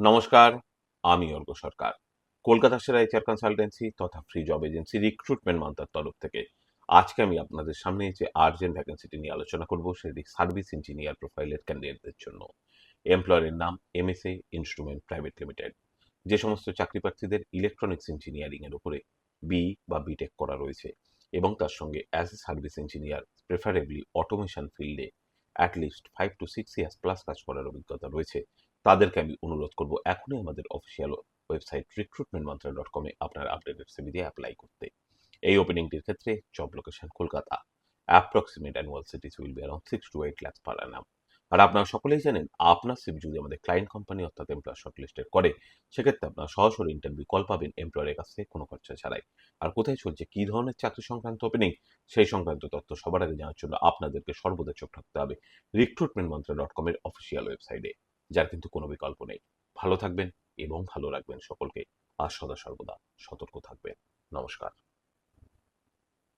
নমস্কার, আমি অর্ক সরকার। কলকাতা সেরা এইচআর কনসালটেন্সি তথা ফ্রি জব এজেন্সি রিক্রুটমেন্ট মান্ত্রার তরফ থেকে আজকে আমি আপনাদের সামনে যে আর্জেন্ট ভ্যাকেন্সিটি নিয়ে আলোচনা করব সেটি সার্ভিস ইঞ্জিনিয়ার প্রোফাইলের ক্যান্ডিডেটদের জন্য। এমপ্লয়ারের নাম এমএসএ ইনস্ট্রুমেন্ট প্রাইভেট লিমিটেড। যে সমস্ত চাকরি প্রার্থীদের ইলেকট্রনিক্স ইঞ্জিনিয়ারিং এর উপরে বি বা বিটেক করা রয়েছে এবং তার সঙ্গে as a service engineer preferably automation ফিল্ডে অ্যাটলিস্ট 5 to 6 years প্লাস কাজ করার অভিজ্ঞতা রয়েছে, তাদেরকে আমি অনুরোধ করব এখনই আমাদের অফিসিয়াল ওয়েবসাইট recruitmentmantra.com এ আপনার আপডেটেড সিভি দিয়ে অ্যাপ্লাই করতে। এই ওপেনিংটির ক্ষেত্রে job location Kolkata. Approximate annual সিটিজ will be around 6 to 8 lakhs per annum। আর আপনারা সকলেই জানেন, আপনার সিভি যদি আমাদের ক্লায়েন্ট কোম্পানি অর্থাৎ এমপ্লয়ার শর্টলিস্টেড করে, সেক্ষেত্রে আপনারা সরাসরি ইন্টারভিউ কল পাবেন এমপ্লয়ারের কাছ থেকে কোনো খরচা ছাড়াই। আর কোথায় চলছে, কী ধরনের চাকরি সংক্রান্ত ওপেনিং, সেই সংক্রান্ত তথ্য সবার আগে জানার জন্য আপনাদেরকে সর্বদা চোখ রাখতে হবে recruitmentmantra.com এর অফিসিয়াল ওয়েবসাইটে, যার কিন্তু কোনো বিকল্প নেই। ভালো থাকবেন এবং ভালো রাখবেন সকলকে, আর সদা সর্বদা সতর্ক থাকবেন। নমস্কার।